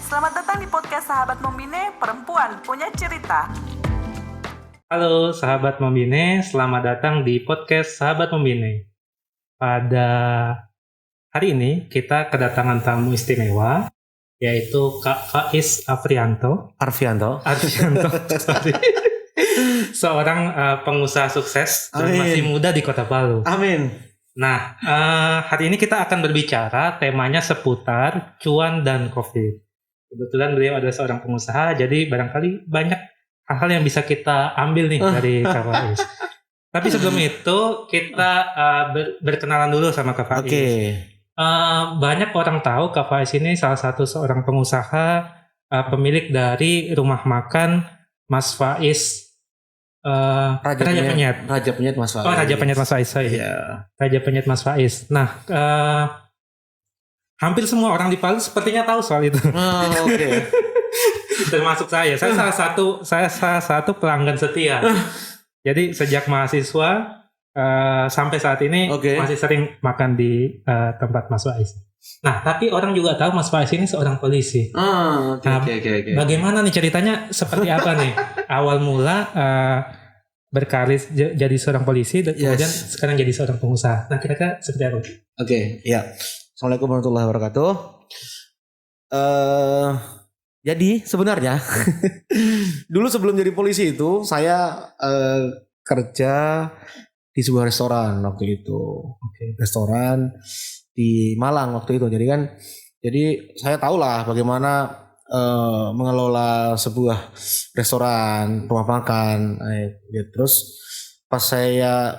Selamat datang di podcast Sahabat Membine, Perempuan Punya Cerita. Halo sahabat Membine, selamat datang di podcast Sahabat Membine. Pada hari ini kita kedatangan tamu istimewa, yaitu Kak Faiz Arfianto, sorry. Seorang pengusaha sukses dan masih muda di Kota Palu. Amin. Nah, hari ini kita akan berbicara temanya seputar cuan dan COVID. Kebetulan beliau adalah seorang pengusaha, jadi barangkali banyak hal-hal yang bisa kita ambil nih dari Kak Faiz. Tapi sebelum itu kita berkenalan dulu sama Kak Faiz. Oke. Banyak orang tahu Kak Faiz ini salah satu seorang pengusaha, pemilik dari rumah makan Mas Faiz. Raja Penyet Mas Faiz. Oh, Raja Penyet Mas Faiz. Iya. Raja Penyet Mas Faiz. Nah, hampir semua orang di Palu sepertinya tahu soal itu. Oh, oke. Termasuk saya. Saya salah satu pelanggan setia. Jadi sejak mahasiswa sampai saat ini masih sering makan di tempat Mas Faiz. Nah, tapi orang juga tahu Mas Faiz ini seorang polisi. Oke. Bagaimana nih ceritanya? Seperti apa nih? Awal mula berkarir jadi seorang polisi dan kemudian sekarang jadi seorang pengusaha. Nah, kira-kira seperti apa? Oke, ya. Assalamualaikum warahmatullahi wabarakatuh. Jadi sebenarnya dulu sebelum jadi polisi itu saya kerja di sebuah restoran waktu itu. Restoran di Malang waktu itu. Jadi saya tahulah bagaimana mengelola sebuah restoran, rumah makan. Terus pas saya,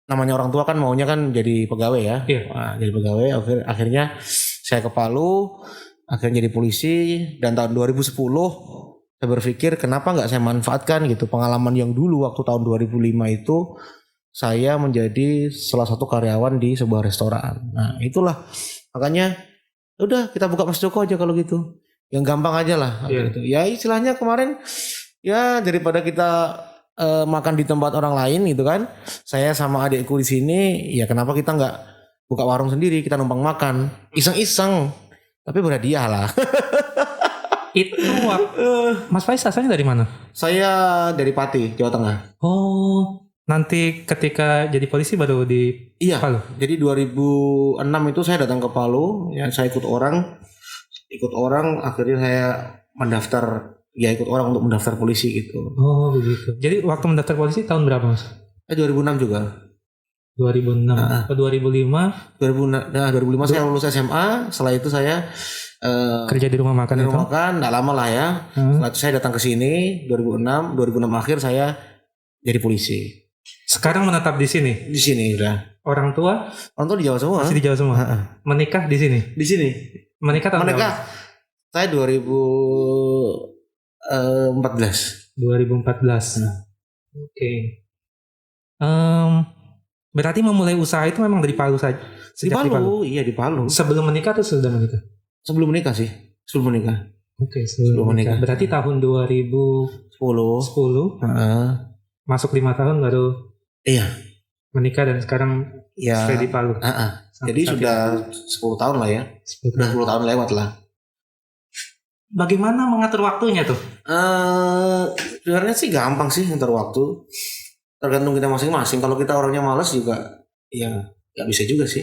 namanya orang tua kan maunya kan jadi pegawai ya. Nah, jadi pegawai akhirnya saya ke Palu, akhirnya jadi polisi, dan tahun 2010 saya berpikir kenapa nggak saya manfaatkan gitu pengalaman yang dulu waktu tahun 2005 itu saya menjadi salah satu karyawan di sebuah restoran. Nah, itulah makanya udah kita buka Mas Joko aja kalau gitu. Yang gampang aja lah gitu. Ya istilahnya kemarin ya daripada kita makan di tempat orang lain gitu kan. Saya sama adikku di sini, ya kenapa kita nggak buka warung sendiri, kita numpang makan, iseng-iseng, tapi berhadiah lah. Itu Mas Faiz asalnya dari mana? Saya dari Pati, Jawa Tengah. Oh, nanti ketika jadi polisi baru di Palu? Jadi 2006 itu saya datang ke Palu, ya saya ikut orang, akhirnya saya mendaftar. Ya ikut orang untuk mendaftar polisi gitu. Oh begitu. Jadi waktu mendaftar polisi tahun berapa Mas? 2006 juga. 2006 atau 2005? 2005 saya lulus SMA. Setelah itu saya kerja di rumah makan. Nggak lama lah ya. Setelah itu saya datang ke sini 2006 akhir saya jadi polisi. Sekarang menetap di sini? Di sini udah. Orang tua di Jawa semua. Masih di Jawa semua. Menikah di sini? Di sini. Menikah tahun berapa? Saya 2014. Oke. Berarti memulai usaha itu memang dari Palu saja? Di Palu. Iya di Palu. Sebelum menikah atau sudah menikah? Sebelum menikah sih. Sebelum menikah. Oke, sebelum menikah. Berarti tahun 2010. Masuk 5 tahun baru. Iya. Menikah dan sekarang sudah di Palu. Jadi sudah 10 tahun lah ya. 10 tahun lewat lah. Bagaimana mengatur waktunya tuh? Sebenarnya sih gampang sih ngatur waktu. Tergantung kita masing-masing. Kalau kita orangnya malas juga, ya nggak bisa juga sih.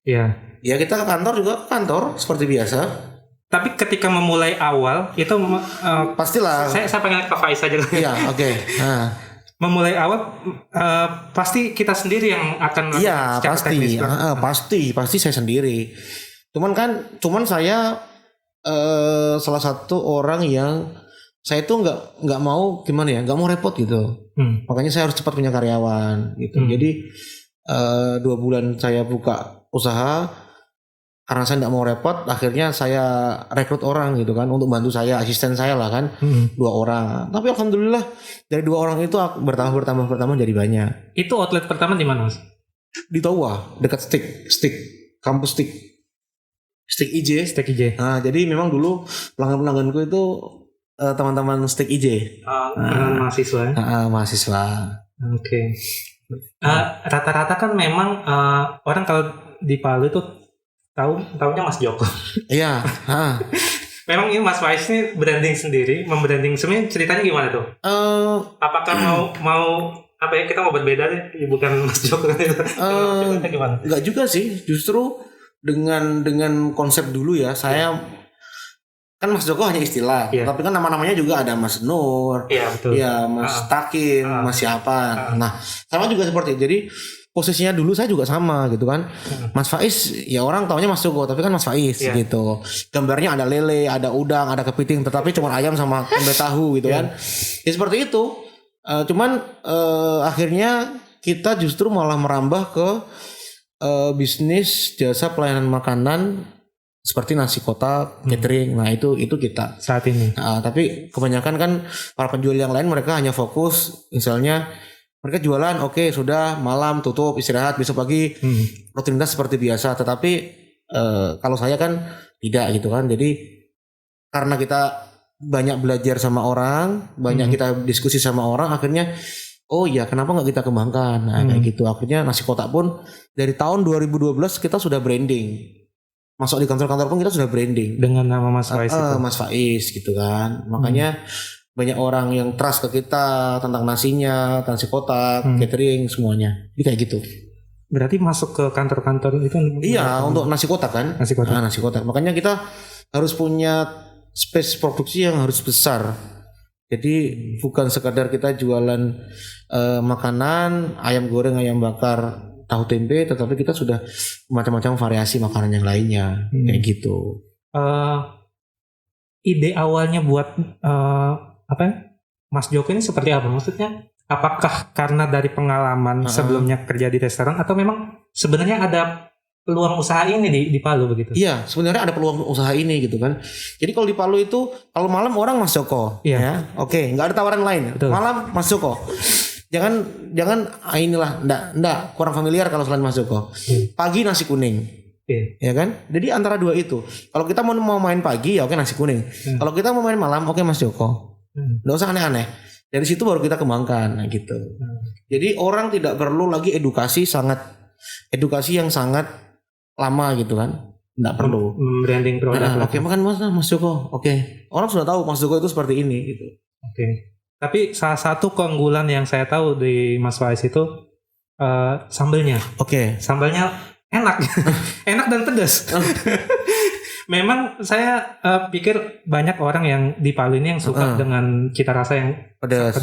Iya. Ya kita ke kantor juga seperti biasa. Tapi ketika memulai awal itu pastilah. Saya pengen ke Faiz aja. Iya, oke. Memulai awal pasti kita sendiri yang akan. Iya pasti saya sendiri. Cuman saya salah satu orang yang saya itu nggak mau nggak mau repot gitu. Makanya saya harus cepat punya karyawan gitu. Jadi 2 bulan saya buka usaha karena saya nggak mau repot. Akhirnya saya rekrut orang gitu kan untuk bantu saya, asisten saya lah kan, 2 orang. Tapi alhamdulillah dari 2 orang itu bertambah jadi banyak. Itu outlet pertama di mana Mas? Di Towa, dekat Stick, kampus Stick IJ. Nah, jadi memang dulu pelanggan-pelangganku itu teman-teman Stick IJ. Mahasiswa. Mahasiswa. Oke. Rata-rata kan memang orang kalau di Palu itu tahunya Mas Joko. Iya. Memang ini Mas Faiz ini branding sendiri, membranding sebenarnya ceritanya gimana tuh? Apakah mau apa ya, kita mau berbeda deh, bukan Mas Joko gimana? Enggak juga sih, justru dengan konsep dulu ya, saya kan Mas Joko hanya istilah, tapi kan nama-namanya juga ada Mas Nur, ya Mas Takin, Mas siapa. Nah, sama juga seperti itu. Jadi posisinya dulu saya juga sama gitu kan. Mas Faiz ya orang taunya Mas Joko, tapi kan Mas Faiz gitu. Gambarnya ada lele, ada udang, ada kepiting, tetapi cuma ayam sama tempe tahu gitu kan. Ya seperti itu. Akhirnya kita justru malah merambah ke bisnis jasa pelayanan makanan seperti nasi kotak, catering. Nah itu kita saat ini. Tapi kebanyakan kan para penjual yang lain mereka hanya fokus misalnya mereka jualan, oke, sudah malam tutup istirahat, besok pagi rutinitas seperti biasa. Tetapi kalau saya kan tidak gitu kan. Jadi karena kita banyak belajar sama orang, banyak kita diskusi sama orang, akhirnya oh ya kenapa nggak kita kembangkan. Nah kayak gitu. Akhirnya nasi kotak pun dari tahun 2012 kita sudah branding. Masuk di kantor-kantor pun kita sudah branding dengan nama Mas Faiz itu. Mas Faiz gitu kan. Makanya banyak orang yang trust ke kita tentang nasinya, nasi kotak, catering semuanya. Jadi kayak gitu. Berarti masuk ke kantor-kantor itu? Iya, untuk nasi kotak kan. Nasi kotak. Nasi kotak. Makanya kita harus punya space produksi yang harus besar. Jadi bukan sekadar kita jualan makanan, ayam goreng, ayam bakar, tahu tempe, tetapi kita sudah macam-macam variasi makanan yang lainnya. Kayak gitu. Ide awalnya buat Mas Joko ini seperti apa? Maksudnya apakah karena dari pengalaman sebelumnya kerja di restoran atau memang sebenarnya ada peluang usaha ini di Palu begitu? Iya, sebenarnya ada peluang usaha ini gitu kan. Jadi kalau di Palu itu kalau malam orang Mas Joko, ya, oke, nggak ada tawaran lain. Betul. Malam Mas Joko. Jangan inilah, enggak kurang familiar kalau selain Mas Joko. Pagi nasi kuning. Ya kan? Jadi antara dua itu. Kalau kita mau main pagi ya oke nasi kuning. Kalau kita mau main malam oke Mas Joko. Nggak usah aneh-aneh. Dari situ baru kita kembangkan gitu. Jadi orang tidak perlu lagi edukasi yang sangat lama gitu kan. Nggak perlu. Branding produk. Oke, makan Mas Joko. Oke. Orang sudah tahu Mas Joko itu seperti ini gitu. Oke. Tapi salah satu keunggulan yang saya tahu di Mas Faiz itu sambelnya. Oke. Sambalnya enak. Enak dan pedas. Memang saya pikir banyak orang yang di Palu ini yang suka dengan cita rasa yang pedas.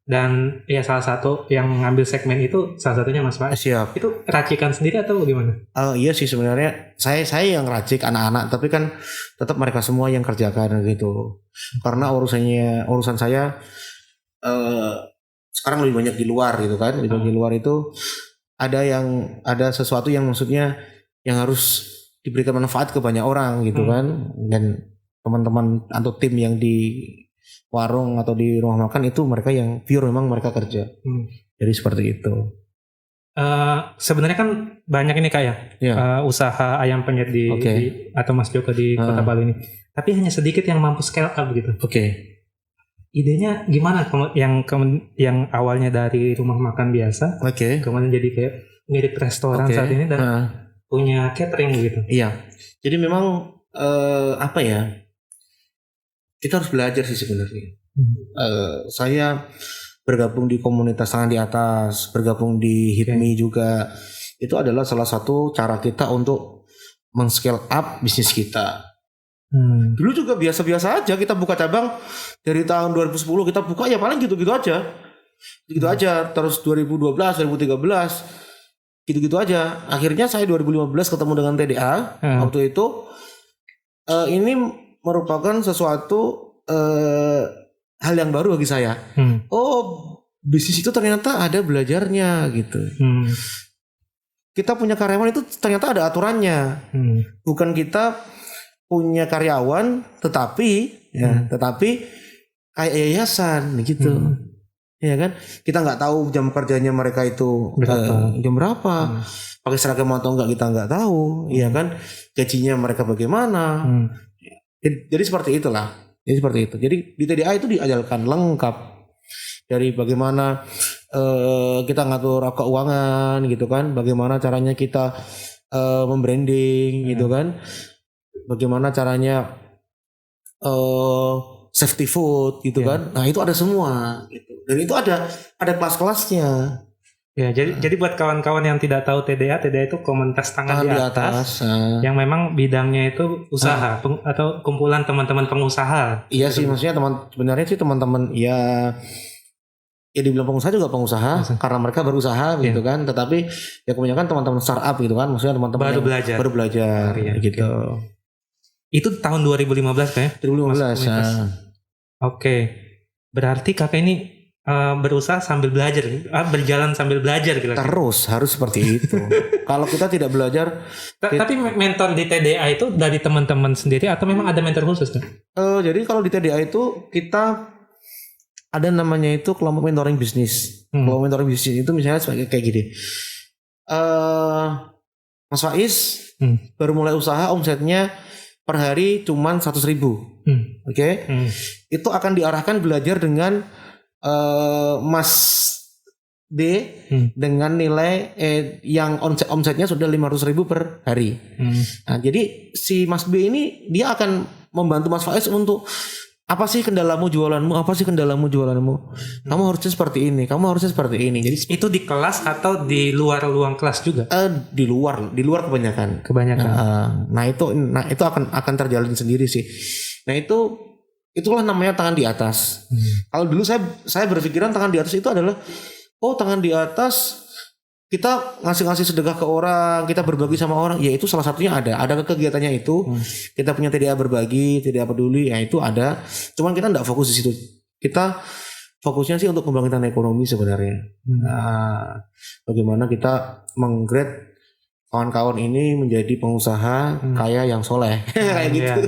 Dan ya salah satu yang ngambil segmen itu salah satunya Mas Faiz. Siap. Itu racikan sendiri atau bagaimana? Iya sih sebenarnya saya yang racik anak-anak, tapi kan tetap mereka semua yang kerjakan gitu. Karena urusan saya sekarang lebih banyak di luar gitu kan. Di luar itu ada sesuatu yang maksudnya yang harus diberikan manfaat ke banyak orang gitu kan. Dan teman-teman atau tim yang di warung atau di rumah makan itu mereka yang pure memang mereka kerja. Jadi seperti itu. Sebenarnya kan banyak ini Kak ya, usaha ayam penyet di atau Mas Joko di Kota Palu ini. Tapi hanya sedikit yang mampu scale up gitu. Idenya gimana yang awalnya dari rumah makan biasa, kemudian jadi kayak mirip restoran saat ini dan punya catering gitu. Iya. Jadi memang apa ya? Kita harus belajar sih sebenarnya. Saya bergabung di komunitas tangan di atas, bergabung di HIPMI juga. Itu adalah salah satu cara kita untuk men-scale up bisnis kita. Dulu juga biasa-biasa aja kita buka cabang dari tahun 2010 kita buka ya paling gitu-gitu aja. Gitu aja. Terus 2012, 2013 gitu-gitu aja. Akhirnya saya 2015 ketemu dengan TDA waktu itu. Ini merupakan sesuatu hal yang baru bagi saya. Oh, bisnis itu ternyata ada belajarnya gitu. Kita punya karyawan itu ternyata ada aturannya. Bukan kita punya karyawan tetapi kayak yayasan gitu. Ya kan? Kita nggak tahu jam kerjanya mereka itu jam berapa. Pakai seragam atau enggak kita nggak tahu, ya kan? Gajinya mereka bagaimana? Jadi seperti itulah. Jadi seperti itu. Jadi di TDA itu diajarkan lengkap dari bagaimana kita ngatur keuangan gitu kan, bagaimana caranya kita membranding gitu kan, bagaimana caranya safety food gitu kan. Nah itu ada semua gitu. Dan itu ada kelas-kelasnya. Ya, jadi buat kawan-kawan yang tidak tahu TDA itu komunitas tangan di atas yang memang bidangnya itu usaha atau kumpulan teman-teman pengusaha. Iya sih, maksudnya sebenarnya sih teman-teman ya dibilang pengusaha juga pengusaha karena mereka berusaha gitu kan. Tetapi ya kebanyakan teman-teman startup gitu kan, maksudnya teman-teman baru belajar gitu. Itu tahun 2015 kayak? 2015. Oke. Berarti kakak ini berusaha sambil belajar, berjalan sambil belajar gitu. Terus harus seperti itu. Kalau kita tidak belajar. Tapi mentor di TDA itu dari teman-teman sendiri atau memang ada mentor khusus kan? Jadi kalau di TDA itu kita ada namanya itu kelompok mentoring bisnis. Kelompok mentoring bisnis itu misalnya sebagai kayak gini. Mas Faiz baru mulai usaha, omsetnya per hari cuman 100.000. Oke. Itu akan diarahkan belajar dengan Mas D dengan nilai yang omsetnya sudah 500.000 per hari. Nah, jadi si Mas B ini dia akan membantu Mas Faiz untuk apa sih kendalamu jualanmu? Kamu harusnya seperti ini, kamu harusnya seperti ini. Jadi itu di kelas atau di luar ruang kelas juga? Di luar kebanyakan. Nah itu akan terjalin sendiri sih. Nah itulah namanya tangan di atas. Kalau dulu saya berpikiran tangan di atas itu adalah tangan di atas kita ngasih sedekah ke orang, kita berbagi sama orang. Ya itu salah satunya ada kegiatannya itu. Kita punya TDA berbagi, TDA peduli, ya itu ada. Cuman kita enggak fokus di situ. Kita fokusnya sih untuk kebangkitan ekonomi sebenarnya. Nah, bagaimana kita menggrade kawan-kawan ini menjadi pengusaha kaya yang soleh. Kayak gitu.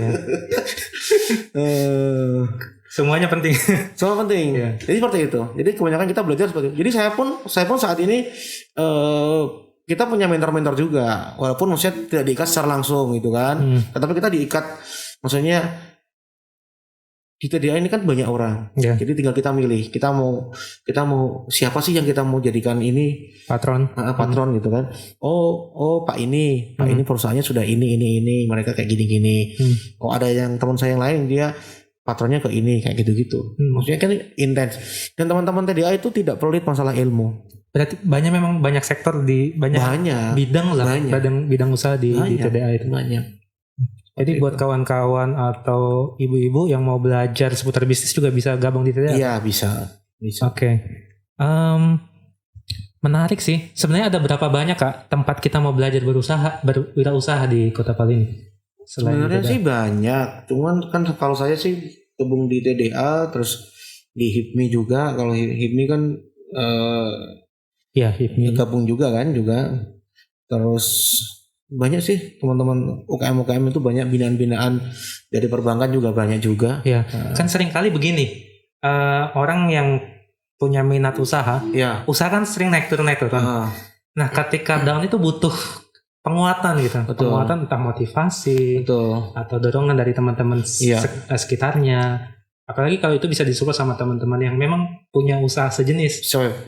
Semuanya penting. Semua penting. Jadi seperti itu. Jadi kebanyakan kita belajar seperti itu. Jadi saya pun saat ini kita punya mentor-mentor juga. Walaupun maksudnya tidak diikat secara langsung gitu kan. Tetapi kita diikat, maksudnya di TDA ini kan banyak orang. Jadi tinggal kita milih. Kita mau siapa sih yang kita mau jadikan ini patron gitu kan. Pak ini perusahaannya sudah ini mereka kayak gini. Ada yang teman saya yang lain dia patronnya ke ini kayak gitu-gitu. Maksudnya kan intens. Dan teman-teman TDA itu tidak pelit masalah ilmu. Berarti memang banyak sektor di banyak bidang lah, bidang usaha di TDA itu. Banyak. Jadi buat kawan-kawan atau ibu-ibu yang mau belajar seputar bisnis juga bisa gabung di TDA. Iya, bisa. Oke. Menarik sih. Sebenarnya ada berapa banyak Kak tempat kita mau belajar berwirausaha di Kota Palu ini? Sebenarnya sih banyak, cuman kan kalau saya sih gabung di TDA, terus di HIPMI juga. Kalau HIPMI kan HIPMI gabung juga kan Terus banyak sih teman-teman UKM itu banyak, binaan-binaan dari perbankan juga banyak juga. Ya, kan sering kali begini orang yang punya minat usaha kan sering naik turun kan. Nah ketika down itu butuh penguatan gitu. Penguatan entah motivasi atau dorongan dari teman-teman sekitarnya. Apalagi kalau itu bisa disupport sama teman-teman yang memang punya usaha sejenis.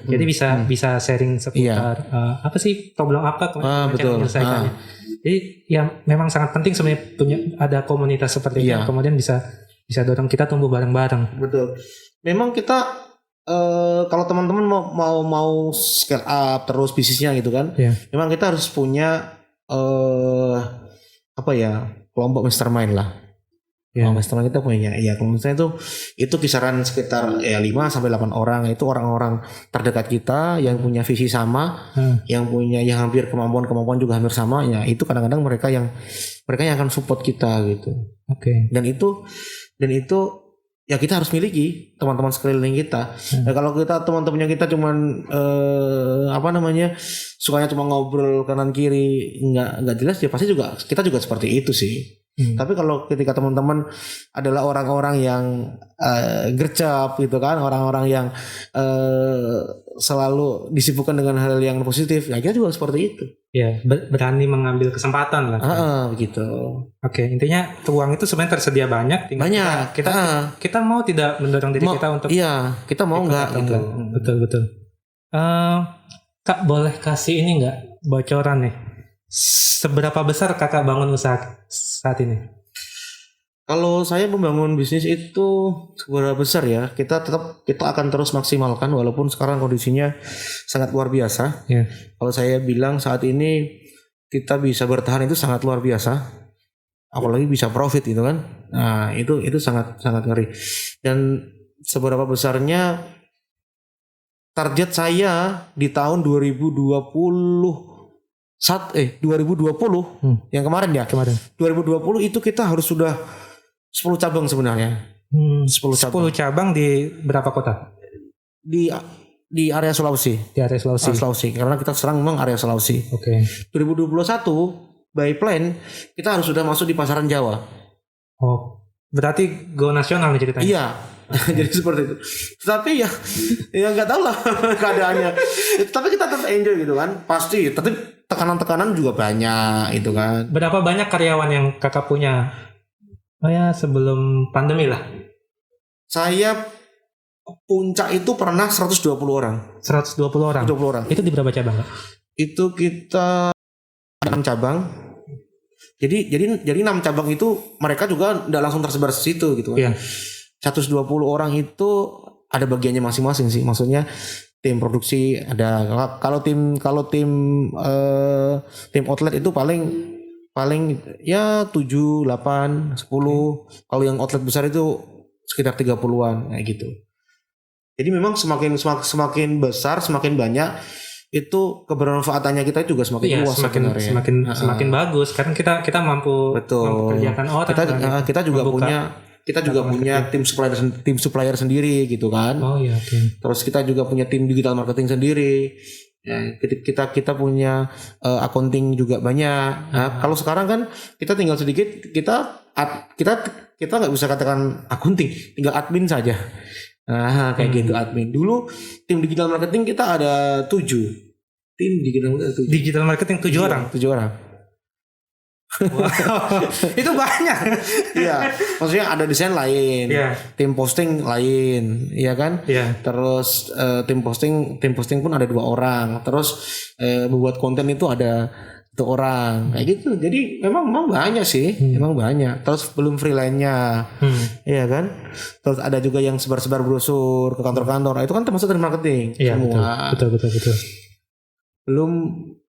Jadi bisa sharing seputar apa sih problem apa cara menyelesaikannya. Jadi ya memang sangat penting sebenarnya punya ada komunitas seperti itu. Kemudian bisa dorong kita tumbuh bareng-bareng. Betul. Memang kita kalau teman-teman mau scale up terus bisnisnya gitu kan. Memang kita harus punya kelompok mastermind lah. Mastermind kita punya kalau misalnya itu kisaran sekitar 5 sampai 8 orang. Itu orang-orang terdekat kita yang punya visi sama, yang hampir kemampuan juga hampir sama. Ya itu kadang-kadang mereka yang akan support kita gitu. Dan itu ya kita harus miliki teman-teman sekeliling kita. Nah, kalau kita teman-temannya kita cuman sukanya cuma ngobrol kanan kiri nggak jelas, ya pasti kita juga seperti itu sih. Tapi kalau ketika teman-teman adalah orang-orang yang gercep gitu kan, orang-orang yang selalu disibukkan dengan hal yang positif, ya kita juga seperti itu. Ya, berani mengambil kesempatan lah. Begitu. Intinya uang itu sebenarnya tersedia banyak. Banyak. Kita mau tidak mendorong diri kita untuk. Iya, kita mau nggak gitu. Betul. Kak boleh kasih ini nggak bocoran nih? Seberapa besar kakak bangun usaha saat ini? Kalau saya membangun bisnis itu seberapa besar ya, kita akan terus maksimalkan walaupun sekarang kondisinya sangat luar biasa. Ya. Kalau saya bilang saat ini kita bisa bertahan itu sangat luar biasa, apalagi bisa profit itu kan. Nah itu sangat ngeri. Dan seberapa besarnya target saya di tahun 2020 yang kemarin ya. 2020 itu kita harus sudah 10 cabang sebenarnya. 10 cabang di berapa kota? Di area Sulawesi. Di area Sulawesi. Sulawesi karena kita serang memang area Sulawesi. Oke. 2021 by plan kita harus sudah masuk di pasaran Jawa. Oh, berarti go nasional nih ceritanya. Iya. Jadi seperti itu. Tapi ya nggak tahu lah keadaannya. Tapi kita tetap enjoy gitu kan. Pasti. Tapi tekanan-tekanan juga banyak itu kan. Berapa banyak karyawan yang kakak punya? Oh ya sebelum pandemi lah. Saya puncak itu pernah 120 orang. 120 orang. 120 orang. Itu di berapa cabang, Kak? Itu kita 6 cabang. Jadi 6 cabang itu mereka juga tidak langsung tersebar di situ gitu kan. Iya. 120 orang itu ada bagiannya masing-masing sih. Maksudnya tim produksi ada. Kalau tim outlet itu paling ya 7, 8, 10. Kalau yang outlet besar itu sekitar 30-an kayak gitu. Jadi memang semakin besar, semakin banyak itu kebermanfaatannya kita juga semakin luas semakin bagus karena kita mampu mempekerjakan orang. Kita juga punya tim supplier sendiri gitu kan. Oh iya, oke. Terus kita juga punya tim digital marketing sendiri. Ya, kita punya accounting juga banyak. Nah, kalau sekarang kan kita tinggal sedikit, kita nggak bisa katakan accounting, tinggal admin saja. Nah, kayak gitu admin. Dulu tim digital marketing kita ada 7. Tim digital marketing 7 orang. 7 orang. Wow. Itu banyak. Iya, maksudnya ada desain lain, tim posting lain, iya kan? Terus tim posting pun ada 2 orang. Terus membuat konten itu ada 1 orang, kayak gitu. Jadi memang banyak sih, memang banyak. Terus belum freelance-nya, iya kan? Terus ada juga yang sebar-sebar brosur ke kantor-kantor. Nah, itu kan termasuk dari marketing. Iya, semua. Betul. Belum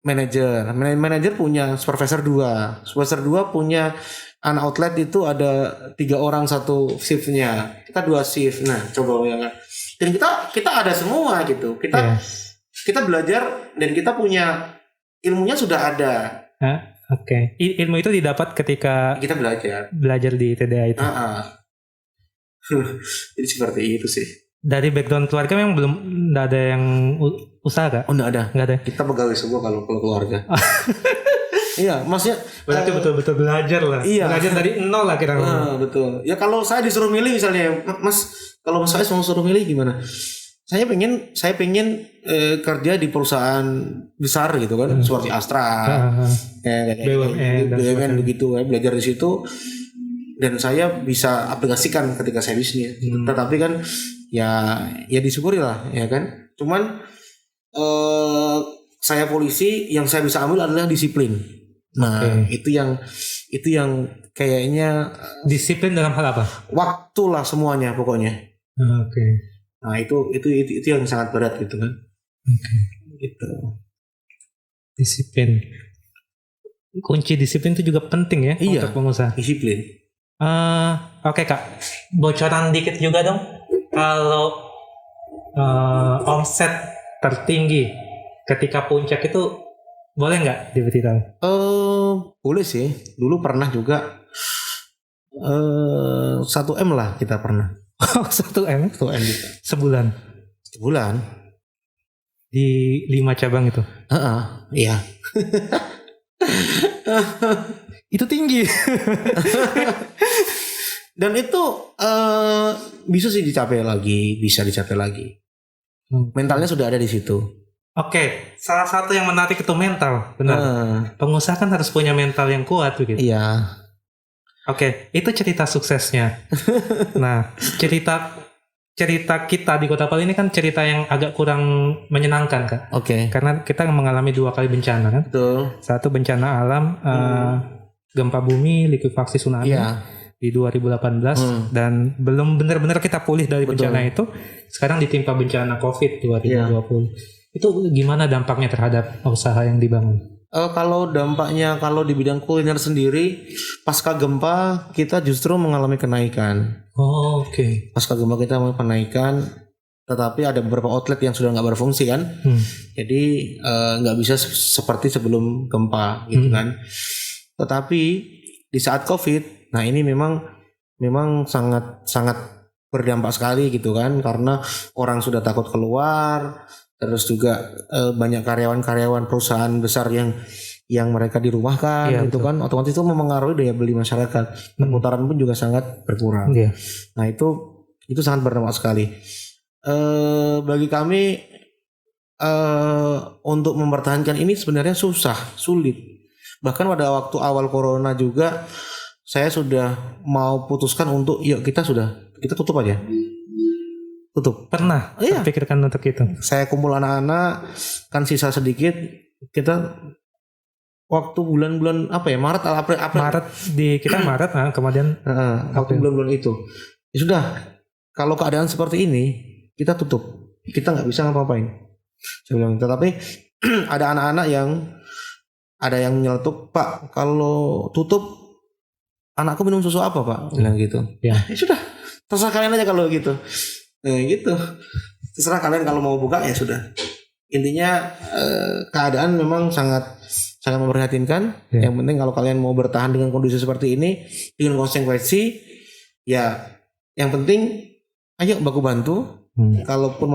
manajer punya supervisor 2 punya anak outlet itu ada 3 orang satu shiftnya, kita 2 shift. Nah coba bayangkan, dan kita ada semua gitu, kita belajar dan kita punya ilmunya sudah ada. Oke. Ilmu itu didapat ketika kita belajar di TDA itu. Jadi seperti itu sih. Dari background keluarga memang belum ada yang usaha, Kak? Oh, enggak ada. Kita pegawai semua kalau keluarga. Iya, maksudnya berarti betul-betul belajar lah. Iya. Belajar dari nol lah kita. Betul. Ya kalau saya disuruh milih misalnya, Mas, kalau saya mau suruh milih gimana? Saya pengen kerja di perusahaan besar gitu kan, seperti Astra, BUMN begitu, belajar di situ. Dan saya bisa aplikasikan ketika saya bisnis. Tetapi kan ya disyukuri lah ya kan. Cuman saya polisi, yang saya bisa ambil adalah disiplin. Nah, itu yang kayaknya disiplin dalam hal apa? Waktu lah semuanya pokoknya. Nah, itu yang sangat berat gitu kan. Gitu. Disiplin. Kunci disiplin itu juga penting ya untuk pengusaha. Disiplin. Oke, Kak, bocoran dikit juga dong. Kalau omset tertinggi ketika puncak itu boleh nggak diberitahu? Boleh sih. Dulu pernah juga 1M lah kita pernah. 1M? 1M kita. Sebulan. Di 5 cabang itu. Iya. Itu tinggi. Dan itu bisa dicapai lagi. Mentalnya sudah ada di situ. Oke, salah satu yang menarik itu mental, benar. Pengusaha kan harus punya mental yang kuat begitu. Iya. Oke, itu cerita suksesnya. Nah, cerita kita di Kota Palu ini kan cerita yang agak kurang menyenangkan, Kak. Karena kita mengalami 2 kali bencana kan. Betul. Satu bencana alam, gempa bumi, likuifaksi tsunami. Iya. di 2018 dan belum benar-benar kita pulih dari bencana itu. Sekarang ditimpa bencana COVID 2020. Itu gimana dampaknya terhadap usaha yang dibangun? Kalau dampaknya kalau di bidang kuliner sendiri pasca gempa kita justru mengalami kenaikan. Oh, oke. Pasca gempa kita mengalami kenaikan, tetapi ada beberapa outlet yang sudah nggak berfungsi kan. Jadi nggak bisa seperti sebelum gempa gitu kan. Tetapi di saat COVID, nah ini memang sangat berdampak sekali gitu kan, karena orang sudah takut keluar, terus juga banyak karyawan-karyawan perusahaan besar yang mereka dirumahkan gitu kan, otomatis itu mempengaruhi daya beli masyarakat. Perputaran pun juga sangat berkurang. Nah itu sangat berdampak sekali. Bagi kami untuk mempertahankan ini sebenarnya sulit. Bahkan pada waktu awal corona juga saya sudah mau putuskan untuk yuk kita tutup aja. Tutup. Pernah terpikirkan untuk itu. Saya kumpul anak-anak, kan sisa sedikit, kita waktu bulan-bulan Maret, April. Maret kita Maret, kemudian waktu bulan-bulan itu. Ya sudah, kalau keadaan seperti ini kita tutup, kita nggak bisa ngapa-ngapain. Saya bilang, tetapi ada anak-anak ada yang nyeletuk, Pak, kalau tutup anakku minum susu apa, Pak? Bilang gitu. Ya sudah, terserah kalian aja kalau gitu. Nah gitu, terserah kalian kalau mau buka ya sudah. Intinya keadaan memang sangat memprihatinkan. Yang penting kalau kalian mau bertahan dengan kondisi seperti ini dengan konsekuensi, ya yang penting ayo baku bantu. Kalaupun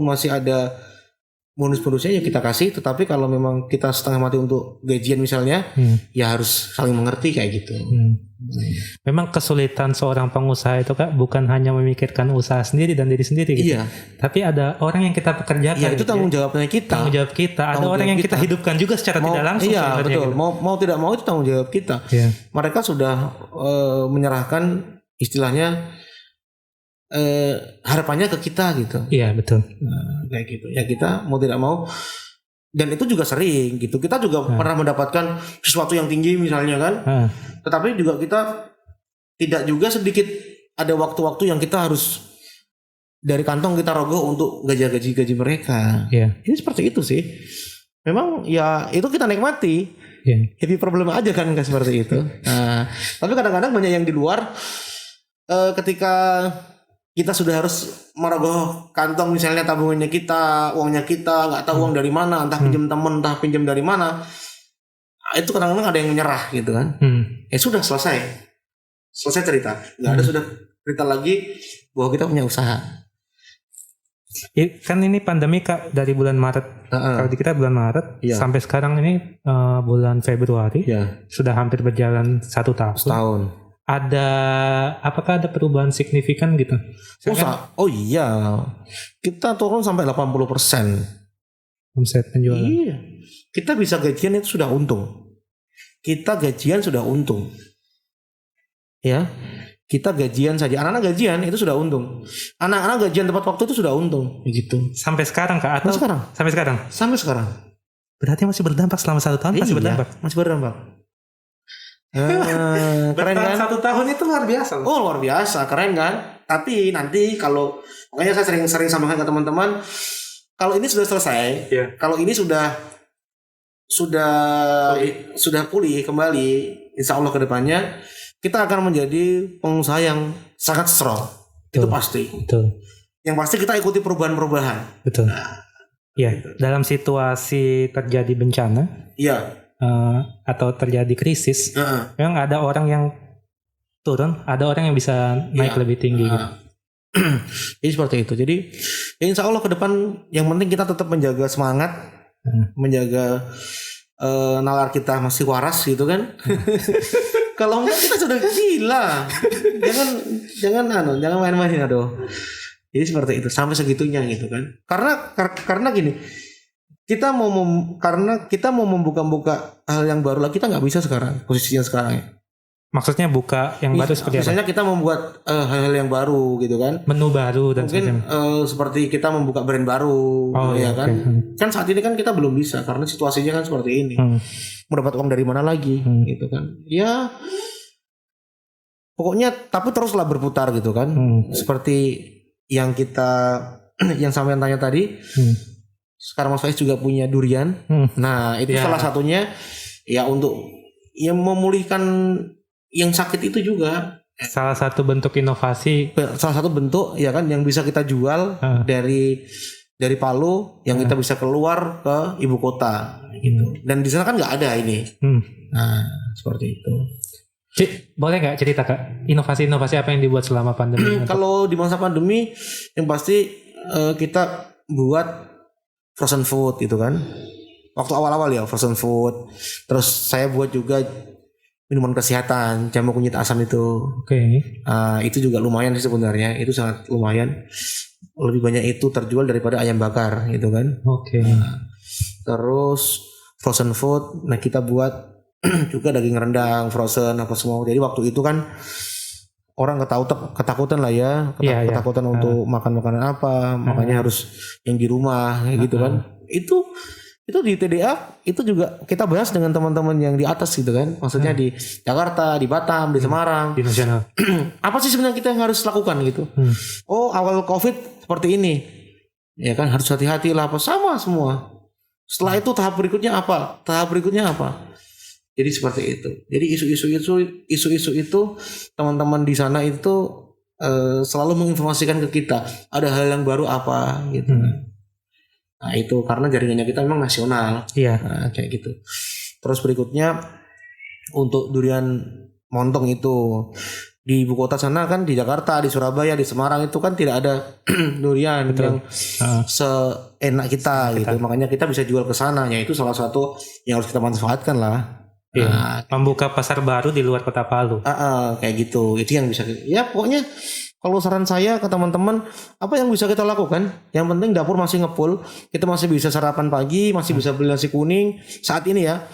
masih ada bonus-bonusnya ya kita kasih. Tetapi kalau memang kita setengah mati untuk gajian misalnya, ya harus saling mengerti kayak gitu. Memang kesulitan seorang pengusaha itu Kak bukan hanya memikirkan usaha sendiri dan diri sendiri gitu. Iya. Tapi ada orang yang kita pekerjakan. Iya, itu tanggung jawabnya kita. Tanggung jawab kita. Ada orang yang kita hidupkan juga secara tidak langsung. Iya, betul. Gitu. Mau tidak mau itu tanggung jawab kita. Mereka sudah menyerahkan istilahnya harapannya ke kita gitu. Iya, betul. Kayak gitu. Ya kita mau tidak mau, dan itu juga sering gitu. Kita juga pernah mendapatkan sesuatu yang tinggi misalnya kan. Tetapi juga kita tidak juga sedikit ada waktu-waktu yang kita harus dari kantong kita rogoh untuk gaji mereka. Ini seperti itu sih. Memang ya itu kita nikmati. Happy problem aja kan seperti itu. Nah, tapi kadang-kadang banyak yang di luar ketika kita sudah harus merogoh kantong misalnya tabungannya kita, uangnya kita, nggak tahu uang dari mana, entah pinjam teman, entah pinjam dari mana. Itu kadang-kadang ada yang menyerah gitu kan. Sudah selesai cerita, nggak ada sudah cerita lagi bahwa kita punya usaha. Kan ini pandemi Kak dari bulan Maret. Kalau di kita bulan Maret sampai sekarang ini bulan Februari sudah hampir berjalan 1 tahun. Setahun. Apakah ada perubahan signifikan gitu? Oh iya, kita turun sampai 80% omset penjualan. Iya, kita bisa gajian itu sudah untung. Kita gajian sudah untung. Ya, kita gajian saja. Anak-anak gajian itu sudah untung. Anak-anak gajian tepat waktu itu sudah untung. Begitu. Sampai sekarang Kak? Atau sampai sekarang? Sampai sekarang. Berarti masih berdampak selama 1 tahun? Masih berdampak? Masih berdampak. Keren kan? 1 tahun itu luar biasa. Oh luar biasa, keren kan? Tapi nanti kalau makanya saya sering sampaikan ke teman-teman, kalau ini sudah selesai, kalau ini sudah pulih kembali, insya Allah kedepannya kita akan menjadi pengusaha yang sangat strong. Itu pasti. Betul. Yang pasti kita ikuti perubahan-perubahan. Betul. Gitu. Dalam situasi terjadi bencana. Atau terjadi krisis, memang ada orang yang turun, ada orang yang bisa naik lebih tinggi. Gitu. Jadi seperti itu. Jadi ya insya Allah ke depan yang penting kita tetap menjaga semangat, menjaga nalar kita masih waras gitu kan. Kalau enggak kita sudah gila. Jangan main-main aduh. Jadi seperti itu sampai segitunya gitu kan. Karena gini. Karena kita mau membuka hal yang baru lagi, kita nggak bisa sekarang posisinya sekarang. Maksudnya buka yang baru seperti apa? Misalnya kita membuat hal-hal yang baru gitu kan. Menu baru dan mungkin seperti kita membuka brand baru, ya kan? Kan saat ini kan kita belum bisa karena situasinya kan seperti ini. Mau dapat uang dari mana lagi, gitu kan? Ya pokoknya tapi teruslah berputar gitu kan. Seperti yang yang sampean tanya tadi. Sekarang Mas Faiz juga punya durian. Nah, itu salah satunya ya untuk yang memulihkan yang sakit itu juga. Salah satu bentuk inovasi. Salah satu bentuk ya kan yang bisa kita jual dari Palu yang kita bisa keluar ke ibu kota gitu. Dan di sana kan nggak ada ini. Nah, seperti itu. Boleh nggak cerita Kak, inovasi-inovasi apa yang dibuat selama pandemi? Kalau di masa pandemi yang pasti kita buat frozen food gitu kan. Waktu awal-awal ya frozen food. Terus saya buat juga minuman kesehatan, jamu kunyit asam itu. Itu juga lumayan sih sebenarnya. Itu sangat lumayan. Lebih banyak itu terjual daripada ayam bakar gitu kan. Terus frozen food. Nah kita buat juga daging rendang, frozen apa semua. Jadi waktu itu kan orang ketakutan lah ya, ketakutan untuk makan makanan apa, makanya harus yang di rumah gitu kan. Itu di TDA itu juga kita bahas dengan teman-teman yang di atas gitu kan. Maksudnya di Jakarta, di Batam, di Semarang, di nasional. Apa sih sebenarnya kita yang harus lakukan gitu? Oh, awal Covid seperti ini. Ya kan harus hati-hati lah apa sama semua. Setelah itu tahap berikutnya apa? Jadi seperti itu. Jadi isu-isu itu teman-teman di sana itu selalu menginformasikan ke kita ada hal yang baru apa gitu. Nah itu karena jaringannya kita memang nasional. Nah, kayak gitu. Terus berikutnya untuk durian montong itu di ibu kota sana kan di Jakarta, di Surabaya, di Semarang itu kan tidak ada durian yang seenak kita gitu. Makanya kita bisa jual ke sana. Ya itu salah satu yang harus kita manfaatkan lah. Membuka pasar baru di luar kota Palu. Kayak gitu. Itu yang bisa. Ya pokoknya kalau saran saya ke teman-teman, apa yang bisa kita lakukan? Yang penting dapur masih ngepul, kita masih bisa sarapan pagi, masih bisa beli nasi kuning. Saat ini ya,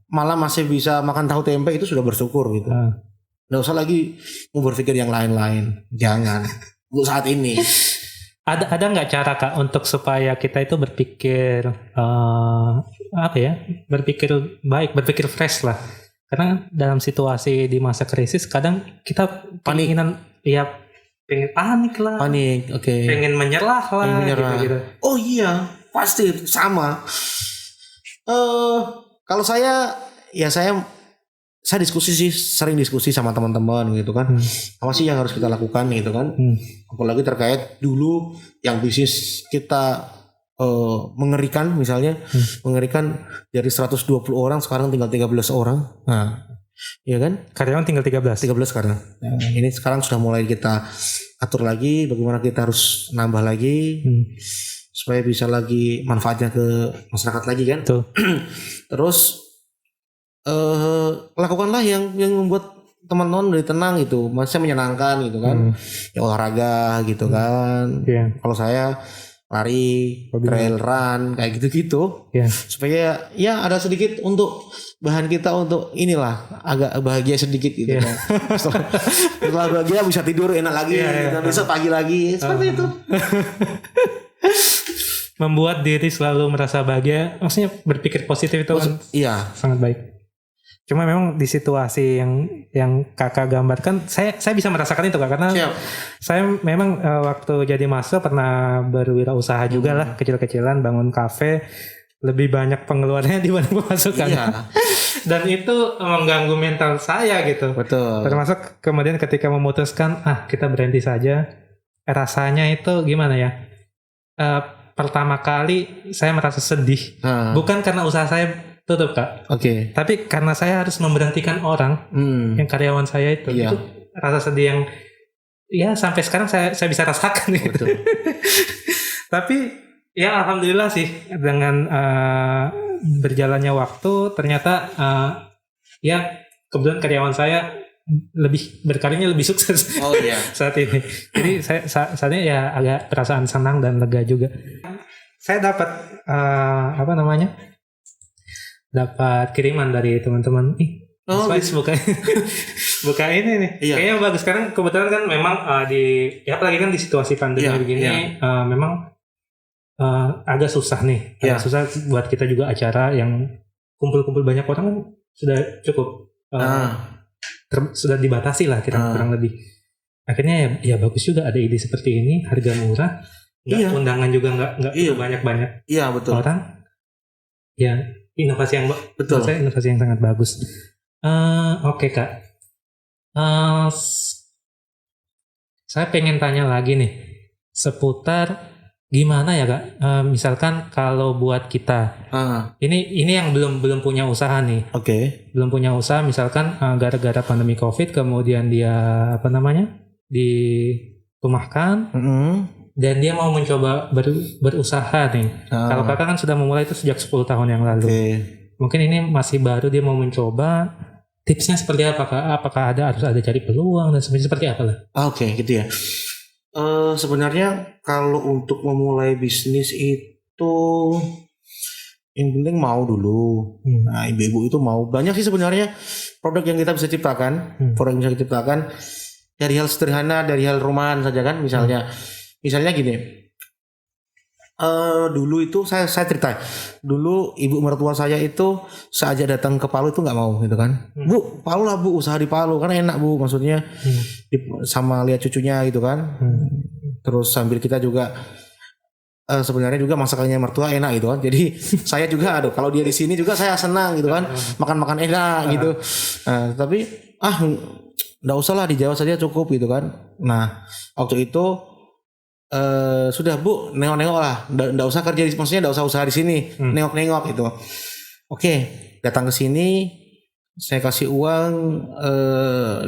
malam masih bisa makan tahu tempe, itu sudah bersyukur gitu. Nggak usah lagi mau berpikir yang lain-lain. Jangan. Untuk saat ini. Ada nggak cara Kak untuk supaya kita itu berpikir berpikir baik, berpikir fresh lah. Karena dalam situasi di masa krisis kadang kita pengen panik lah. Pengen menyerah lah. Gitu. Oh iya, pasti sama. Kalau saya sering diskusi sama teman-teman gitu kan. Apa sih yang harus kita lakukan gitu kan? Apalagi terkait dulu yang bisnis kita mengerikan misalnya, mengerikan dari 120 orang sekarang tinggal 13 orang. Nah, iya kan? Karyawan tinggal 13 sekarang. Nah, ini sekarang sudah mulai kita atur lagi bagaimana kita harus nambah lagi supaya bisa lagi manfaatnya ke masyarakat lagi kan. Terus lakukanlah yang membuat teman-teman lebih tenang gitu, maksudnya menyenangkan gitu kan. Ya olahraga gitu kan. Kalau saya lari, trail run kayak gitu-gitu. Supaya ya ada sedikit untuk bahan kita untuk inilah agak bahagia sedikit gitu kan. Setelah bahagia bisa tidur enak lagi, dan besok pagi lagi seperti itu. Membuat diri selalu merasa bahagia, maksudnya berpikir positif itu kan sangat baik. Cuma memang di situasi yang kakak gambarkan, saya bisa merasakan itu Kak, karena saya memang waktu jadi mahasiswa pernah berwirausaha juga lah, kecil-kecilan bangun kafe, lebih banyak pengeluarannya dibanding pemasukannya. Dan itu mengganggu mental saya gitu. Betul. Termasuk kemudian ketika memutuskan kita berhenti saja, rasanya itu gimana ya? Pertama kali saya merasa sedih, bukan karena usaha saya tutup Kak. Tapi karena saya harus memberhentikan orang yang karyawan saya itu rasa sedih yang ya sampai sekarang saya bisa rasakan gitu. Tapi ya alhamdulillah sih dengan berjalannya waktu ternyata ya kebetulan karyawan saya berkarirnya lebih sukses saat ini. Jadi saya saat ini ya agak perasaan senang dan lega juga. Saya dapat dapat kiriman dari teman-teman. Mas buka ini nih. Kayaknya bagus. Sekarang kebetulan kan memang apalagi kan di situasi pandemi begini memang agak susah nih. Agak susah buat kita juga acara yang kumpul-kumpul banyak orang kan sudah cukup. sudah dibatasi lah kita kurang lebih. Akhirnya ya bagus juga ada ide seperti ini, harga murah, undangan juga nggak banyak-banyak orang. Ya inovasi yang betul. Saya inovasi yang sangat bagus. Oke Kak, saya pengen tanya lagi nih seputar gimana ya Kak, misalkan kalau buat kita ini yang belum punya usaha nih, belum punya usaha, misalkan gara-gara pandemi COVID kemudian dia dirumahkan, dan dia mau mencoba berusaha nih. Kalau Kakak kan sudah memulai itu sejak 10 tahun yang lalu. Mungkin ini masih baru, dia mau mencoba. Tipsnya seperti apa Kak? Apakah harus ada cari peluang dan seperti apa lah? Gitu ya. Sebenarnya kalau untuk memulai bisnis itu yang penting mau dulu. Nah, ibu-ibu itu mau. Banyak sih sebenarnya produk yang kita bisa ciptakan. Produk yang bisa kita ciptakan dari hal sederhana, dari hal rumahan saja kan. Misalnya gini. Dulu itu saya cerita. Dulu ibu mertua saya itu saja datang ke Palu itu nggak mau gitu kan. Bu, Palu lah Bu, usaha di Palu kan enak Bu, maksudnya sama lihat cucunya gitu kan. Terus sambil kita juga sebenarnya juga masakannya mertua enak gitu kan. Jadi saya juga kalau dia di sini juga saya senang gitu kan. Makan enak gitu. Tapi nggak usah lah, di Jawa saja cukup gitu kan. Nah, waktu itu sudah Bu, nengok-nengok lah, nggak usah kerja, maksudnya nggak usah usaha di sini, nengok-nengok gitu. Oke, datang ke sini, saya kasih uang 50.000.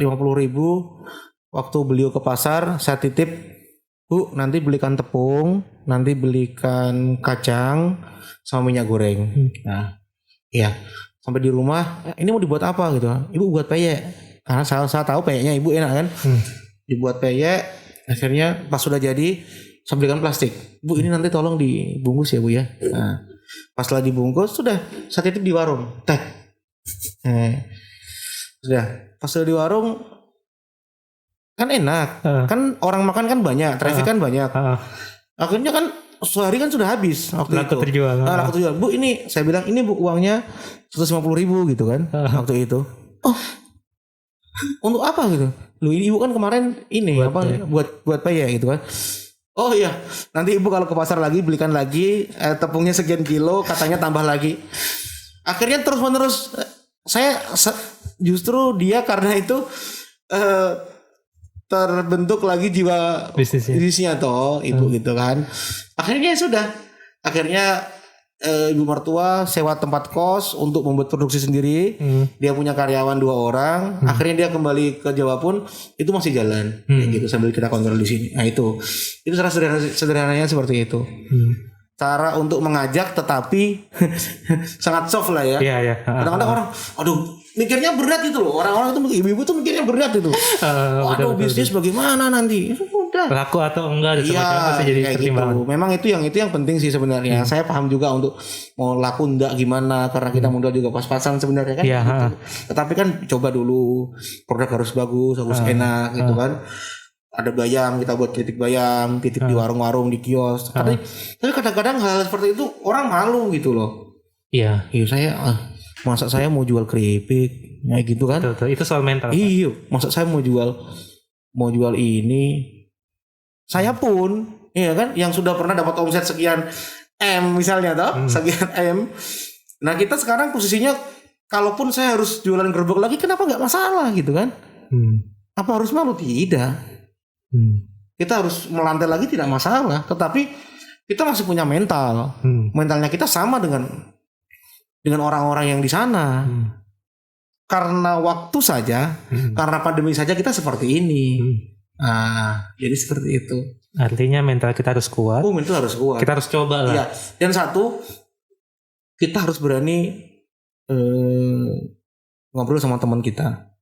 Waktu beliau ke pasar, saya titip, Bu, nanti belikan tepung, nanti belikan kacang sama minyak goreng. Nah, iya, sampai di rumah, ini mau dibuat apa gitu? Ibu buat peyek, karena saya tahu peyeknya Ibu enak kan. Dibuat peyek. Akhirnya pas sudah jadi, saya belikan plastik. Bu, ini nanti tolong dibungkus ya Bu ya. Nah, pas lagi dibungkus sudah saya titip di warung. Sudah pas sudah di warung kan enak. Kan orang makan kan banyak, traffic kan banyak. Akhirnya kan sehari kan sudah habis waktu itu. Laku terjual. Bu, ini saya bilang ini Bu uangnya 150.000 gitu kan waktu itu. Oh, untuk apa gitu? Lu ini Ibu kan kemarin ini buat peyek gitu kan. Oh iya, nanti Ibu kalau ke pasar lagi belikan lagi tepungnya sekian kilo, katanya tambah lagi. Akhirnya terus menerus saya justru dia karena itu terbentuk lagi jiwa bisnisnya toh Ibu gitu kan. Akhirnya sudah. Akhirnya ibu mertua sewa tempat kos untuk membuat produksi sendiri. Dia punya karyawan 2 orang. Akhirnya dia kembali ke Jawa pun itu masih jalan kayak gitu sambil kita kontrol di sini. Nah itu cara sederhananya seperti itu. Cara untuk mengajak tetapi sangat soft lah ya. Iya. Kadang-kadang orang, mikirnya berat itu loh. Orang-orang itu ibu-ibu tuh mikirnya berat itu. Bisnis bagaimana nanti? Udah. Laku atau enggak masih jadi pertimbangan. Gitu. Memang itu yang penting sih sebenarnya. Saya paham juga untuk mau laku enggak gimana, karena kita modal juga pas-pasan sebenarnya kan. Gitu. Tetapi kan coba dulu, produk harus bagus, enak gitu kan. Ada bayam, kita buat titip bayam, titip di warung-warung, di kios. Tapi kadang-kadang hal seperti itu orang malu gitu loh. Iya saya masa saya mau jual keripik kayak gitu kan. Betul, itu soal mental. Iya, masa saya mau jual ini. Saya pun iya kan yang sudah pernah dapat omset sekian M misalnya toh, sekian M. Nah, kita sekarang posisinya kalaupun saya harus jualan gerobak lagi, kenapa enggak masalah gitu kan? Apa harus malu? Tidak. Kita harus melantai lagi tidak masalah, tetapi kita masih punya mental. Mentalnya kita sama dengan orang-orang yang di sana. Karena waktu saja, karena pandemi saja kita seperti ini. Jadi seperti itu. Artinya mental kita harus kuat. Mental harus kuat. Kita harus coba lah. Iya. Dan satu, kita harus berani ngobrol sama teman kita.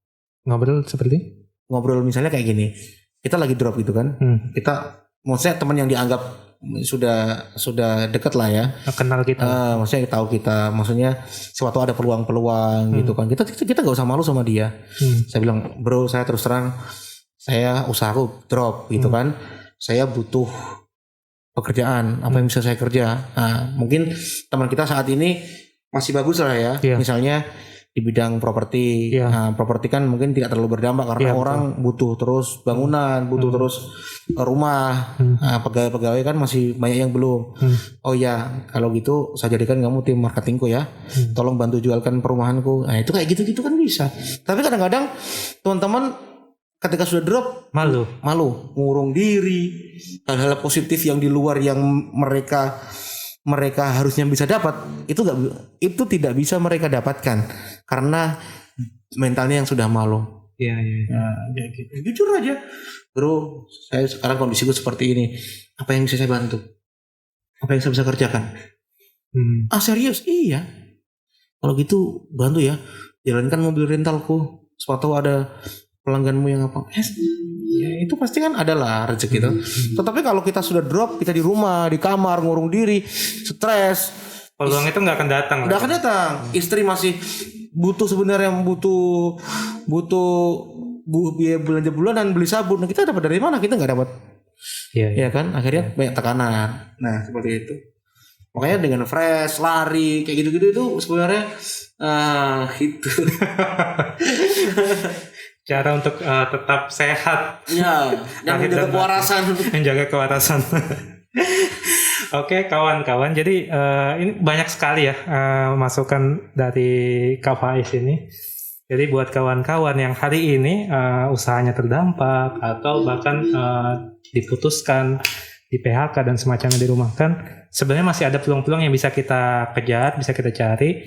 Ngobrol seperti? Ngobrol misalnya kayak gini. Kita lagi drop gitu kan. Kita, maksudnya teman yang dianggap sudah dekat lah ya. Kenal kita. Maksudnya tahu kita. Maksudnya suatu ada peluang-peluang gitu kan. Kita gak usah malu sama dia. Saya bilang, bro, saya terus terang, saya usahaku drop gitu kan. Saya butuh pekerjaan, apa yang bisa saya kerja. Nah, mungkin teman kita saat ini masih bagus lah ya. Misalnya di bidang properti. Iya. Nah, properti kan mungkin tidak terlalu berdampak karena Iya, betul. orang butuh terus bangunan, butuh terus rumah. Nah, pegawai-pegawai kan masih banyak yang belum. Oh ya, kalau gitu saya jadikan kamu tim marketingku ya. Tolong bantu jualkan perumahanku. Nah, itu kayak gitu-gitu kan bisa. Tapi kadang-kadang teman-teman ketika sudah drop Malu. ngurung diri, hal-hal positif yang di luar yang mereka harusnya bisa dapat itu tidak bisa mereka dapatkan karena mentalnya yang sudah malu. Iya. Nah, ya gitu. Jujur aja, bro, saya sekarang kondisiku seperti ini. Apa yang bisa saya bantu? Apa yang saya bisa kerjakan? Serius? Iya. Kalau gitu bantu ya. Jalankan mobil rentalku. Suatu ada pelangganmu yang apa? Ya itu pasti kan adalah rezeki itu. Tetapi kalau kita sudah drop, kita di rumah, di kamar, ngurung diri, stres, Peluang itu nggak akan datang. nggak akan datang. Istri masih butuh sebenarnya butuh biaya belanja bulanan, beli sabun. Nah, kita dapat dari mana? Kita nggak dapat. Iya. Ya kan? Akhirnya banyak tekanan. Nah seperti itu. Makanya dengan fresh, lari, kayak gitu-gitu itu sebenarnya itu. Cara untuk tetap sehat. Ya, dan menjaga kewarasan. Menjaga kewarasan. Oke, kawan-kawan. Jadi ini banyak sekali ya masukan dari Kak Faiz ini. Jadi buat kawan-kawan yang hari ini usahanya terdampak atau bahkan diputuskan, di PHK dan semacamnya dirumahkan, sebenarnya masih ada peluang-peluang yang bisa kita kejar, bisa kita cari.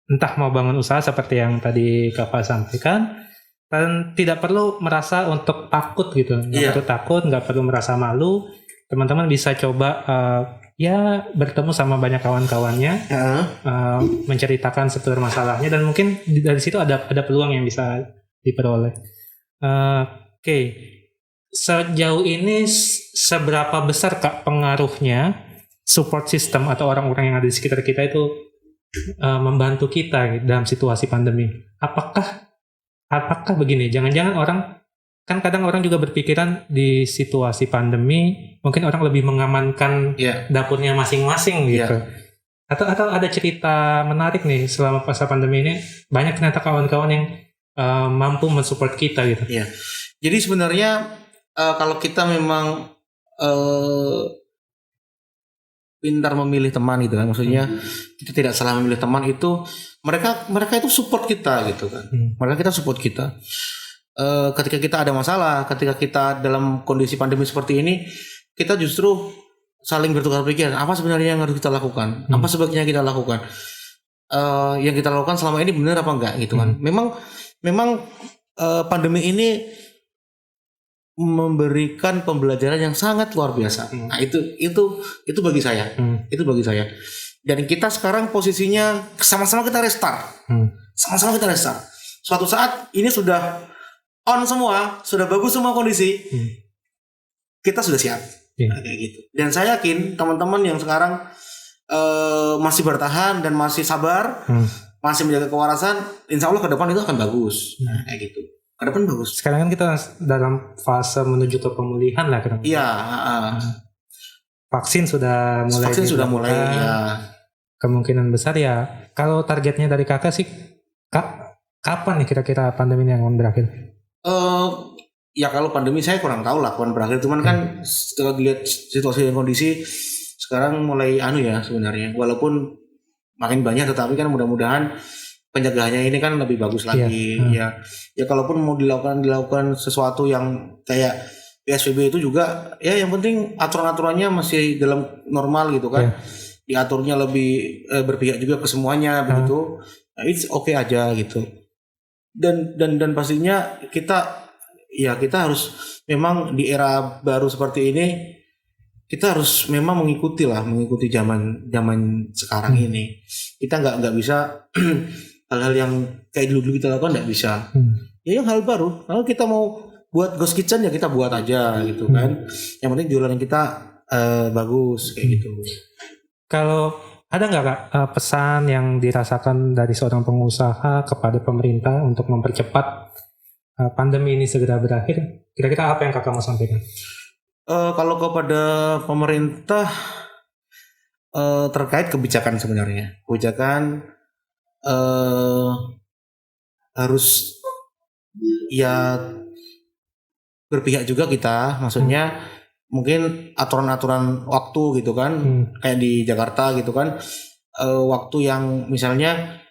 Entah mau bangun usaha seperti yang tadi Kak Faiz sampaikan. Dan tidak perlu merasa untuk takut gitu, nggak perlu takut, nggak perlu merasa malu. Teman-teman bisa coba ya bertemu sama banyak kawan-kawannya, menceritakan seputar masalahnya dan mungkin dari situ ada peluang yang bisa diperoleh. Oke. Sejauh ini seberapa besar Kak pengaruhnya support system atau orang-orang yang ada di sekitar kita itu membantu kita dalam situasi pandemi? Apakah begini, jangan-jangan orang, kan kadang orang juga berpikiran di situasi pandemi, mungkin orang lebih mengamankan dapurnya masing-masing gitu. Atau ada cerita menarik nih selama masa pandemi ini, banyak ternyata kawan-kawan yang mampu mensupport kita gitu. Iya. Jadi sebenarnya kalau kita memang pintar memilih teman gitu kan, maksudnya kita tidak salah memilih teman itu, mereka itu support kita gitu kan. Mereka support kita ketika kita ada masalah, ketika kita dalam kondisi pandemi seperti ini, kita justru saling bertukar pikiran, apa sebenarnya yang harus kita lakukan, apa sebaiknya kita lakukan, yang kita lakukan selama ini benar apa enggak gitu kan. Memang pandemi ini memberikan pembelajaran yang sangat luar biasa. Nah, itu bagi saya. Itu bagi saya. Dan kita sekarang posisinya sama-sama kita restart. Sama-sama kita restart. Suatu saat ini sudah on semua, sudah bagus semua kondisi. Kita sudah siap. Nah, kayak gitu. Dan saya yakin teman-teman yang sekarang masih bertahan dan masih sabar, masih menjaga kewarasan, insya Allah ke depan itu akan bagus. Nah, kayak gitu. Ke depan bagus. Sekarang kan kita dalam fase menuju ke pemulihan lah. Iya. Vaksin sudah mulai ya. Kemungkinan besar ya. Kalau targetnya dari kakak sih, kapan nih kira-kira pandemi ini akan berakhir? Ya kalau pandemi saya kurang tahu lah kapan berakhir. Cuman kan setelah dilihat situasi dan kondisi sekarang mulai ya sebenarnya. Walaupun makin banyak, tetapi kan mudah-mudahan pencegahannya ini kan lebih bagus lagi. Ya kalaupun mau dilakukan sesuatu yang kayak PSBB itu juga ya yang penting aturan-aturannya masih dalam normal gitu kan. Diaturnya lebih berpihak juga ke semuanya begitu. Nah, it's okay aja gitu. Dan pastinya kita harus memang di era baru seperti ini kita harus memang mengikuti zaman sekarang ini. Kita nggak bisa hal-hal yang kayak dulu kita lakukan nggak bisa. Ya yang hal baru. Kalau kita mau buat ghost kitchen ya kita buat aja gitu kan. Yang penting jualan kita bagus kayak gitu. Kalau ada nggak Kak pesan yang dirasakan dari seorang pengusaha kepada pemerintah untuk mempercepat pandemi ini segera berakhir? Kira-kira apa yang kakak mau sampaikan? Kalau kepada pemerintah terkait kebijakan sebenarnya, kebijakan harus ya berpihak juga kita, maksudnya mungkin aturan-aturan waktu gitu kan, kayak di Jakarta gitu kan, waktu yang misalnya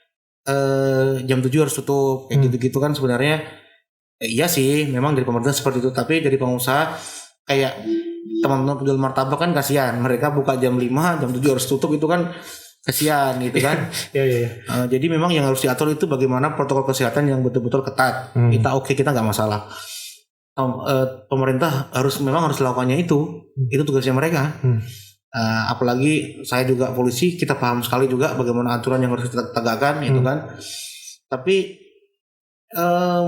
jam 7 harus tutup kayak gitu-gitu kan sebenarnya iya sih memang dari pemerintah seperti itu, tapi dari pengusaha kayak teman-teman penjual martabak kan kasihan, mereka buka jam 5 jam 7 harus tutup, itu kan kasihan gitu kan. Jadi memang yang harus diatur itu bagaimana protokol kesehatan yang betul-betul ketat. Kita kita nggak masalah. Pemerintah memang harus melakukannya itu tugasnya mereka. Apalagi saya juga polisi, kita paham sekali juga bagaimana aturan yang harus kita tegakkan itu kan. Tapi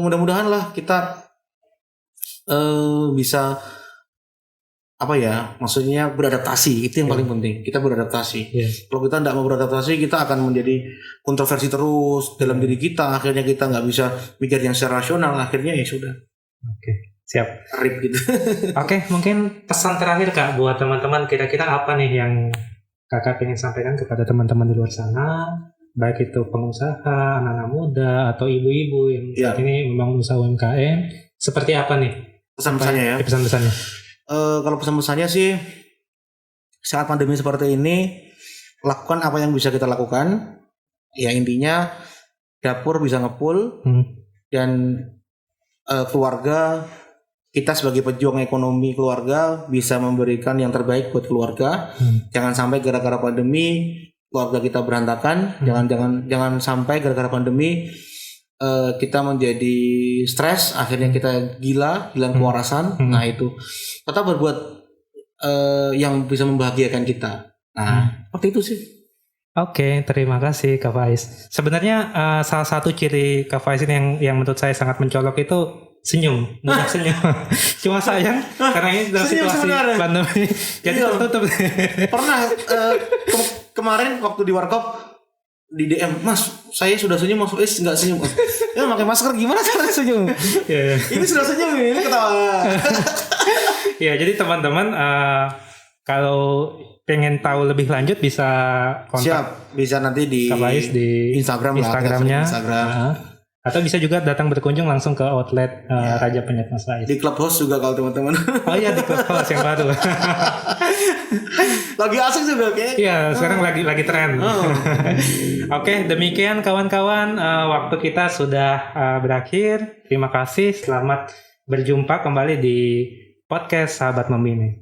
mudah-mudahan lah kita bisa apa ya, maksudnya beradaptasi, itu yang paling penting. Kita beradaptasi. Kalau kita tidak mau beradaptasi, kita akan menjadi kontroversi terus dalam diri kita. Akhirnya kita nggak bisa mikir yang secara rasional. Akhirnya ya sudah. Siap. Rip gitu. Oke, mungkin pesan terakhir Kak buat teman-teman, kira-kira apa nih yang Kakak ingin sampaikan kepada teman-teman di luar sana, baik itu pengusaha, anak-anak muda, atau ibu-ibu yang saat ini memang usaha UMKM, seperti apa nih pesan-pesannya ya? Pesan-pesannya. Kalau pesan-pesannya sih, saat pandemi seperti ini, lakukan apa yang bisa kita lakukan. Ya intinya dapur bisa ngepul dan keluarga, kita sebagai pejuang ekonomi keluarga bisa memberikan yang terbaik buat keluarga. Jangan sampai gara-gara pandemi keluarga kita berantakan. Jangan sampai gara-gara pandemi kita menjadi stres, akhirnya kita gila kewarasan. Nah itu tetap berbuat yang bisa membahagiakan kita. Nah seperti itu sih. Oke, terima kasih Kak Faiz. Sebenarnya salah satu ciri Kak Faiz ini yang menurut saya sangat mencolok itu senyum, mudah senyum. Cuma sayang karena ini dalam situasi pandemi, jadi tertutup. Pernah kemarin waktu di Warkop di DM, Mas, saya sudah senyum, Mas Faiz nggak senyum. Ya pakai masker gimana cara senyum? Ini sudah senyum, ini ketawa. Ya, jadi teman-teman kalau pengen tahu lebih lanjut bisa kontak. Bisa nanti di Kak Faiz di Instagramnya. Atau bisa juga datang berkunjung langsung ke outlet Raja Penyet Mas Faiz. Di Clubhouse juga kalau teman-teman. Oh iya, di Clubhouse yang baru. Lagi asik juga kayak. Iya, sekarang lagi tren. Oke, demikian kawan-kawan, waktu kita sudah berakhir. Terima kasih, selamat berjumpa kembali di podcast Sahabat Membina.